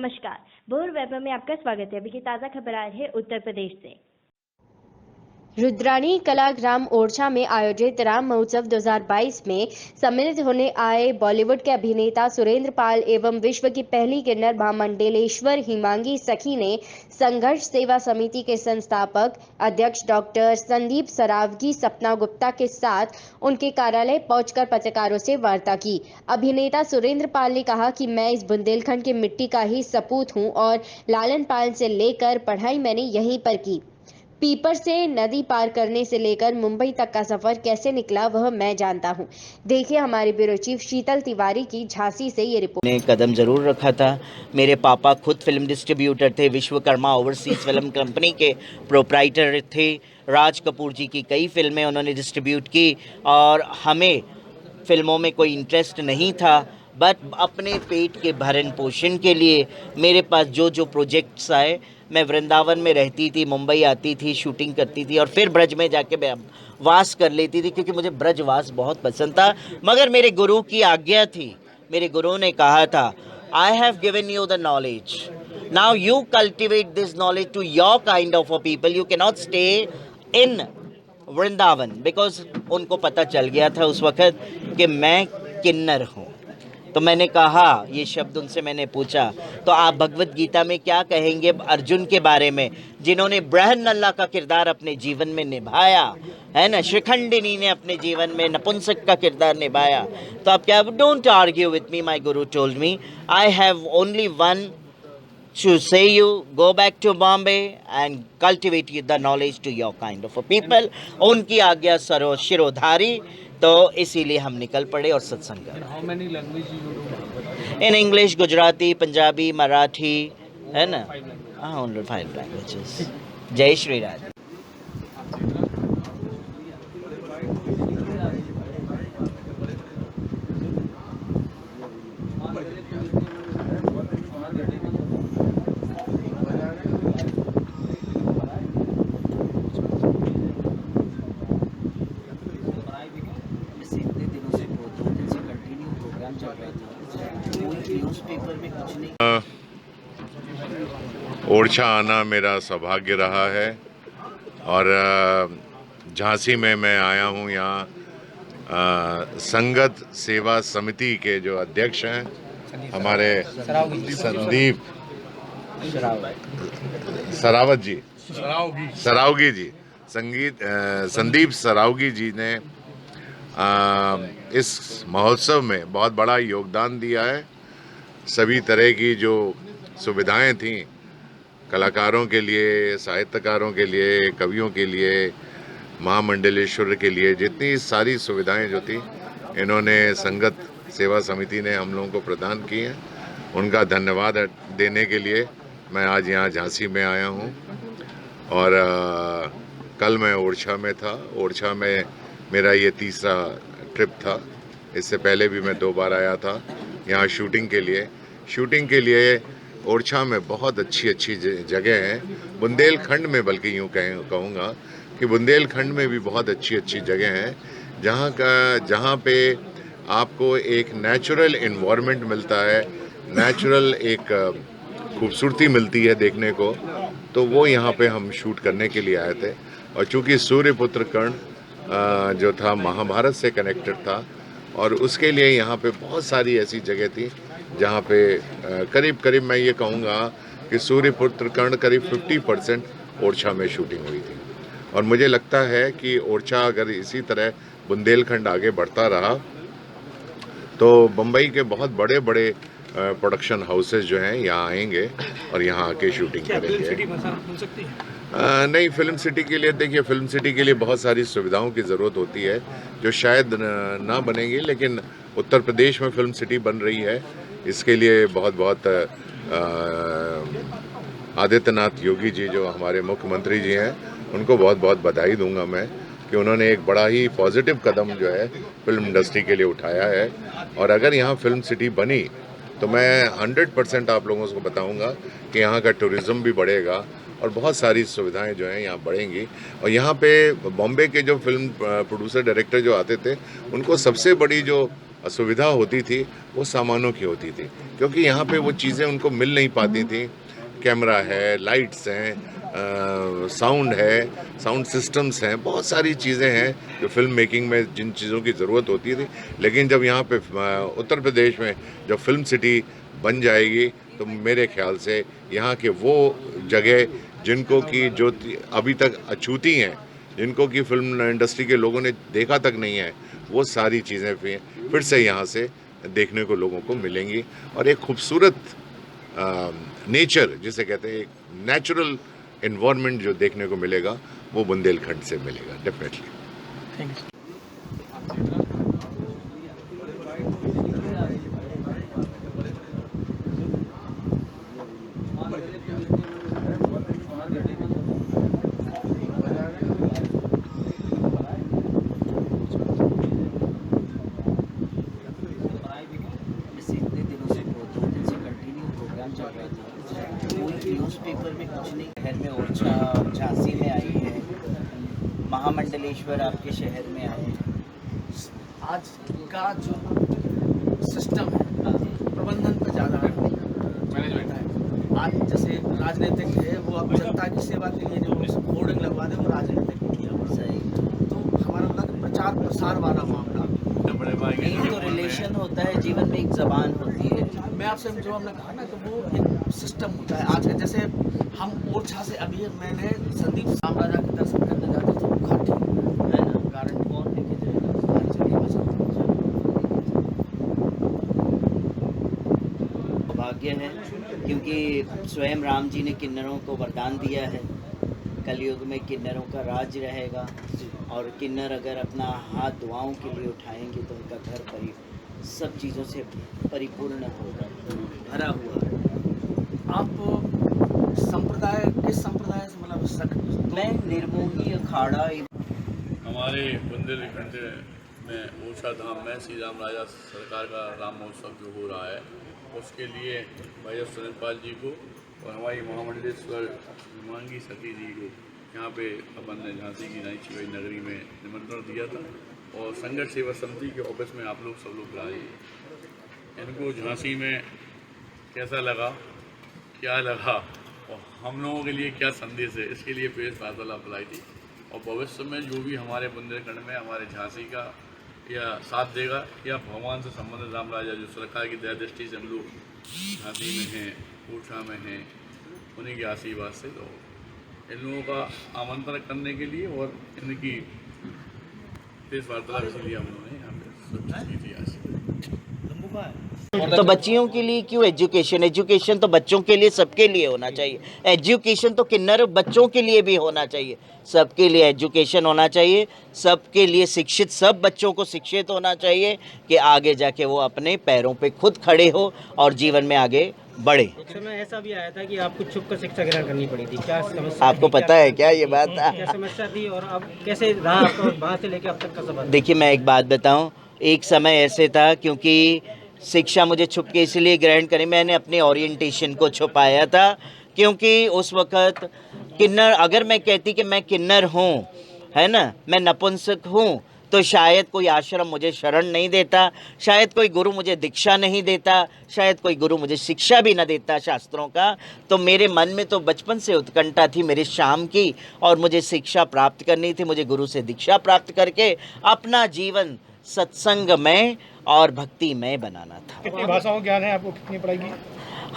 नमस्कार, भोर वैभव में आपका स्वागत है। अभी की ताज़ा खबर आ रही है उत्तर प्रदेश से। रुद्राणी कलाग्राम ओरछा में आयोजित राम महोत्सव 2022 में सम्मिलित होने आए बॉलीवुड के अभिनेता सुरेंद्र पाल एवं विश्व की पहली किन्नर महामंडलेश्वर हिमांगी सखी ने संघर्ष सेवा समिति के संस्थापक अध्यक्ष डॉक्टर संदीप सरावगी सपना गुप्ता के साथ उनके कार्यालय पहुंचकर पत्रकारों से वार्ता की। अभिनेता सुरेंद्र पाल ने कहा कि मैं इस बुंदेलखंड की मिट्टी का ही सपूत हूं और लालन पालन से लेकर पढ़ाई मैंने यहीं पर की। पीपर से नदी पार करने से लेकर मुंबई तक का सफर कैसे निकला वह मैं जानता हूं। देखिए हमारे ब्यूरो चीफ शीतल तिवारी की झांसी से ये रिपोर्ट। ने कदम ज़रूर रखा था। मेरे पापा खुद फिल्म डिस्ट्रीब्यूटर थे, विश्वकर्मा ओवरसीज़ फिल्म कंपनी के प्रोप्राइटर थे। राज कपूर जी की कई फिल्में उन्होंने डिस्ट्रीब्यूट की और हमें फिल्मों में कोई इंटरेस्ट नहीं था, बट अपने पेट के भरण पोषण के लिए मेरे पास जो प्रोजेक्ट्स आए, मैं वृंदावन में रहती थी, मुंबई आती थी, शूटिंग करती थी और फिर ब्रज में जाके मैं वास कर लेती थी क्योंकि मुझे ब्रजवास बहुत पसंद था। मगर मेरे गुरु की आज्ञा थी, मेरे गुरु ने कहा था, I have given you the knowledge, now you cultivate this knowledge to your kind of a people, you can not stay in Vrindavan. Because उनको पता चल गया था उस वक़्त कि मैं किन्नर हूँ। तो मैंने कहा, ये शब्द उनसे मैंने पूछा, तो आप भगवत गीता में क्या कहेंगे अर्जुन के बारे में, जिन्होंने बृहन्नल्ला का किरदार अपने जीवन में निभाया है ना। शिखंडिनी ने अपने जीवन में नपुंसक का किरदार निभाया। तो आप क्या, don't argue with me, my guru told me, I have only one to say you go back to Bombay and cultivate the knowledge to your kind of a people. उनकी आज्ञा सरो शिरोधारी। तो इसीलिए हम निकल पड़े और सत्संग कर। How many languages you do? In English, Gujarati, Punjabi, Marathi, है ना। हाँ, only 5 languages. जय श्री राम। ओरछा आना मेरा सौभाग्य रहा है और झांसी में मैं आया हूँ। यहाँ संगत सेवा समिति के जो अध्यक्ष हैं हमारे संदीप सरावगी जी, संदीप सरावगी जी ने इस महोत्सव में बहुत बड़ा योगदान दिया है। सभी तरह की जो सुविधाएं थीं कलाकारों के लिए, साहित्यकारों के लिए, कवियों के लिए, महामंडलेश्वर के लिए, जितनी सारी सुविधाएं जो थी इन्होंने संगत सेवा समिति ने हम लोगों को प्रदान की हैं। उनका धन्यवाद देने के लिए मैं आज यहाँ झांसी में आया हूँ। और कल मैं ओरछा में था। ओरछा में मेरा ये तीसरा ट्रिप था। इससे पहले भी मैं 2 बार आया था यहाँ शूटिंग के लिए। ओरछा में बहुत अच्छी जगह हैं, बुंदेलखंड में, बल्कि यूँ कहूँगा कि बुंदेलखंड में भी बहुत अच्छी जगह हैं जहाँ पे आपको एक नेचुरल इन्वायरमेंट मिलता है, नेचुरल एक खूबसूरती मिलती है देखने को। तो वो यहाँ पे हम शूट करने के लिए आए थे। और चूँकि सूर्यपुत्र कर्ण जो था महाभारत से कनेक्टेड था और उसके लिए यहाँ पे बहुत सारी ऐसी जगह थी जहाँ पे करीब मैं ये कहूँगा कि सूर्यपुत्र कर्ण करीब 50% ओरछा में शूटिंग हुई थी। और मुझे लगता है कि ओरछा अगर इसी तरह बुंदेलखंड आगे बढ़ता रहा तो मुंबई के बहुत बड़े प्रोडक्शन हाउसेस जो हैं यहाँ आएंगे और यहाँ आके शूटिंग करेंगे। नहीं, फिल्म सिटी के लिए, देखिए, फिल्म सिटी के लिए बहुत सारी सुविधाओं की ज़रूरत होती है जो शायद ना बनेगी, लेकिन उत्तर प्रदेश में फिल्म सिटी बन रही है। इसके लिए बहुत आदित्यनाथ योगी जी जो हमारे मुख्यमंत्री जी हैं उनको बहुत बधाई दूंगा मैं कि उन्होंने एक बड़ा ही पॉजिटिव कदम जो है फिल्म इंडस्ट्री के लिए उठाया है। और अगर यहाँ फिल्म सिटी बनी तो मैं 100% आप लोगों को बताऊंगा कि यहाँ का टूरिज़्म भी बढ़ेगा और बहुत सारी सुविधाएं जो हैं यहाँ बढ़ेंगी। और यहाँ पे बॉम्बे के जो फिल्म प्रोड्यूसर डायरेक्टर जो आते थे उनको सबसे बड़ी जो असुविधा होती थी वो सामानों की होती थी, क्योंकि यहाँ पे वो चीज़ें उनको मिल नहीं पाती थी। कैमरा है, लाइट्स हैं, साउंड है, साउंड सिस्टम्स हैं, बहुत सारी चीज़ें हैं जो फिल्म मेकिंग में जिन चीज़ों की ज़रूरत होती थी। लेकिन जब यहाँ पे उत्तर प्रदेश में जब फिल्म सिटी बन जाएगी तो मेरे ख्याल से यहाँ के वो जगह जिनको कि जो अभी तक अछूती हैं, जिनको कि फिल्म इंडस्ट्री के लोगों ने देखा तक नहीं है, वो सारी चीज़ें फिर से यहाँ से देखने को लोगों को मिलेंगी और एक खूबसूरत नेचर जिसे कहते हैं, एक नेचुरल एनवायरनमेंट जो देखने को मिलेगा वो बुंदेलखंड से मिलेगा डेफिनेटली। इतने दिनों से 2 दिन से कंटिन्यू प्रोग्राम चल रहा था, कोई न्यूज़पेपर में कुछ नहीं। शहर में ओरछा, झांसी में आई है, महामंडलेश्वर आपके शहर में आए हैं। आज का जो सिस्टम है प्रबंधन पर ज़्यादा मैनेजमेंट है। आज जैसे राजनीतिक है वो अब जनता की सेवा के लिए जो होर्डिंग लगवा दे वो राजनीतिक किया सही, तो हमारा मतलब प्रचार प्रसार वाला मामला यही तो रिलेशन होता है, जीवन में एक जबान होती है। मैं आपसे जो हमने कहा ना, तो वो एक सिस्टम होता है। आज के जैसे हम ओरछा से अभी मैंने संदीप सामराजा के दर्शन करने जाते तो घाटी है ना, गारंटी कौन लेके भाग्य है क्योंकि स्वयं राम जी ने किन्नरों को वरदान दिया है, कलयुग में किन्नरों का राज रहेगा और किन्नर अगर अपना हाथ दुआओं के लिए उठाएंगे तो उनका घर सब चीज़ों से परिपूर्ण होगा, भरा हुआ है। आप संप्रदाय किस संप्रदाय से मतलब मैं निर्मोही अखाड़ा हमारे बुंदेलखंड में ओरछा धाम में श्री राम राजा सरकार का राम महोत्सव जो हो रहा है, उसके लिए भाई सुरेंद्र जी को और हमारी महामंडलेश्वर हिमांगी सती जी को यहाँ पे अपन ने झांसी की नई शिवई नगरी में निमंत्रण दिया था और संघर्ष सेवा समिति के ऑफिस में आप लोग सब लोग बुलाए। इनको झांसी में कैसा लगा, क्या लगा और हम लोगों के लिए क्या संदेश है, इसके लिए प्रेस वार्तालाप बुलाई थी। और भविष्य में जो भी हमारे बुंदेलखंड में हमारे झांसी का या साथ देगा या भगवान से संबंधित राम राजा जो सरकार की दया दृष्टि से हम लोग झांसी में हैं, ओरछा में हैं, उन्हीं के आशीर्वाद से तो इन लोगों का आमंत्रण करने के लिए और इनकी प्रेस वार्तालाप इसलिए हम लोगों ने यहाँ पे की थी। तो बच्चियों के लिए क्यों एजुकेशन? एजुकेशन तो बच्चों के लिए, सबके लिए होना चाहिए। एजुकेशन तो किन्नर बच्चों के लिए भी होना चाहिए, सबके लिए एजुकेशन होना चाहिए, सबके लिए शिक्षित, सब बच्चों को शिक्षित होना चाहिए कि आगे जाके वो अपने पैरों पे खुद खड़े हो और जीवन में आगे बढ़े। एक समय ऐसा भी आया था कि आपको छुप कर शिक्षा ग्रहण करनी पड़ी थी, क्या समस्या? आपको पता है क्या ये बात? क्या समस्या थी और अब कैसे रहा आपका वहाँ से लेकर अब तक का सफर? देखिए मैं एक बात बताऊं, एक समय ऐसे था क्योंकि शिक्षा मुझे छुप के इसलिए ग्रहण करी, मैंने अपने ओरिएंटेशन को छुपाया था क्योंकि उस वक़्त किन्नर, अगर मैं कहती कि मैं किन्नर हूँ, है ना, मैं नपुंसक हूँ, तो शायद कोई आश्रम मुझे शरण नहीं देता, शायद कोई गुरु मुझे दीक्षा नहीं देता, शायद कोई गुरु मुझे शिक्षा भी न देता शास्त्रों का। तो मेरे मन में तो बचपन से उत्कंठा थी मेरे शाम की और मुझे शिक्षा प्राप्त करनी थी, मुझे गुरु से दीक्षा प्राप्त करके अपना जीवन सत्संग में और भक्ति में बनाना था। कितनी भाषाओं ज्ञान है आपको, कितनी पढ़ाई की?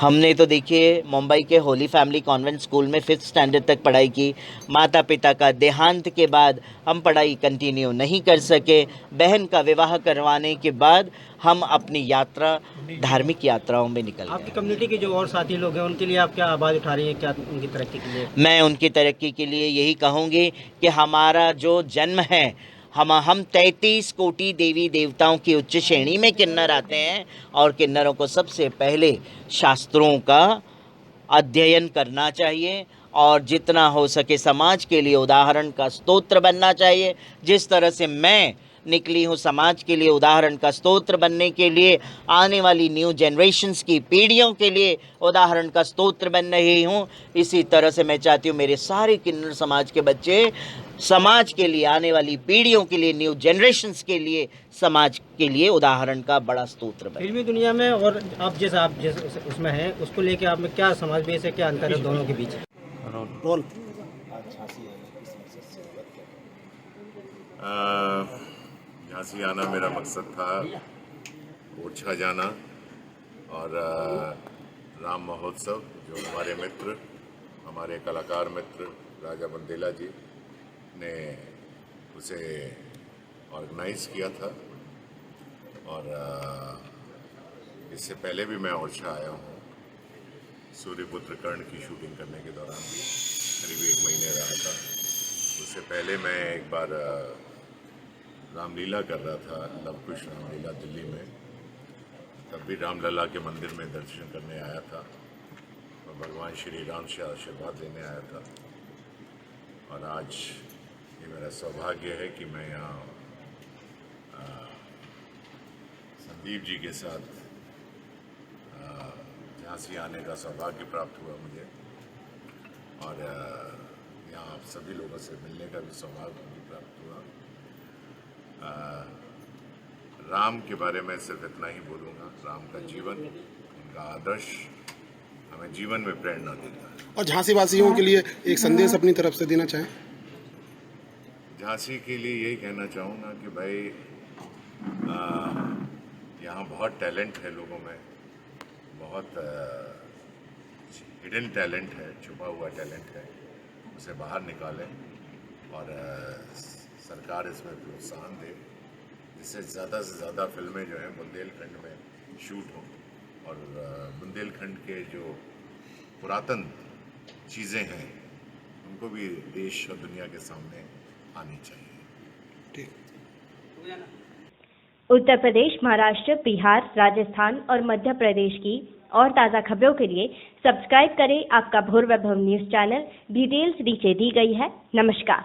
हमने तो देखिए मुंबई के होली फैमिली कॉन्वेंट स्कूल में 5th स्टैंडर्ड तक पढ़ाई की। माता पिता का देहांत के बाद हम पढ़ाई कंटिन्यू नहीं कर सके। बहन का विवाह करवाने के बाद हम अपनी यात्रा, धार्मिक यात्राओं में निकल आपकी गए। कम्युनिटी के जो और साथी लोग हैं उनके लिए आप क्या आवाज़ उठा रही हैं, क्या उनकी तरक्की के लिए? मैं उनकी तरक्की के लिए यही कहूँगी कि हमारा जो जन्म है, हम 33 कोटि देवी देवताओं की उच्च श्रेणी में किन्नर आते हैं और किन्नरों को सबसे पहले शास्त्रों का अध्ययन करना चाहिए और जितना हो सके समाज के लिए उदाहरण का स्तोत्र बनना चाहिए। जिस तरह से मैं निकली हूँ समाज के लिए उदाहरण का स्तोत्र बनने के लिए, आने वाली न्यू जनरेशन्स की पीढ़ियों के लिए उदाहरण का स्तोत्र बन रही हूँ, इसी तरह से मैं चाहती हूँ मेरे सारे किन्नर समाज के बच्चे समाज के लिए, आने वाली पीढ़ियों के लिए, न्यू जनरेशन्स के लिए, समाज के लिए उदाहरण का बड़ा स्तोत्र बने। फिल्मी दुनिया में और आप जिस उसमें हैं उसको लेके आप में क्या समाज में से क्या अंतर है दोनों के बीच? रोल झांसी आना मेरा मकसद था, ओरछा जाना, और राम महोत्सव जो हमारे मित्र, हमारे कलाकार मित्र राजा बंदेला जी ने उसे ऑर्गेनाइज किया था। और इससे पहले भी मैं ओरछा आया हूँ, सूर्यपुत्र कर्ण की शूटिंग करने के दौरान भी करीब 1 महीने रहा था। उससे पहले मैं एक बार रामलीला कर रहा था, लव कुश रामलीला दिल्ली में, तब भी रामलला के मंदिर में दर्शन करने आया था और भगवान श्री राम से आशीर्वाद लेने आया था। और आज ये मेरा सौभाग्य है कि मैं यहाँ संदीप जी के साथ झांसी आने का सौभाग्य प्राप्त हुआ मुझे, और यहाँ आप सभी लोगों से मिलने का भी सौभाग्य मुझे प्राप्त हुआ। राम के बारे में सिर्फ इतना ही बोलूँगा, राम का जीवन, उनका आदर्श हमें जीवन में प्रेरणा देता है। और झांसी वासियों के लिए एक संदेश अपनी तरफ से देना चाहें? झांसी के लिए यही कहना चाहूँगा कि भाई यहाँ बहुत टैलेंट है लोगों में, बहुत हिडन टैलेंट है, छुपा हुआ टैलेंट है, उसे बाहर निकालें और सरकार इसमें प्रोत्साहन दे, जिससे ज़्यादा से ज़्यादा फिल्में जो हैं बुंदेलखंड में शूट हों और बुंदेलखंड के जो पुरातन चीज़ें हैं उनको भी देश और दुनिया के सामने आनी चाहिए। उत्तर प्रदेश, महाराष्ट्र, बिहार, राजस्थान और मध्य प्रदेश की और ताज़ा खबरों के लिए सब्सक्राइब करें आपका भोर वैभव न्यूज़ चैनल। डिटेल्स नीचे दी गई है। नमस्कार।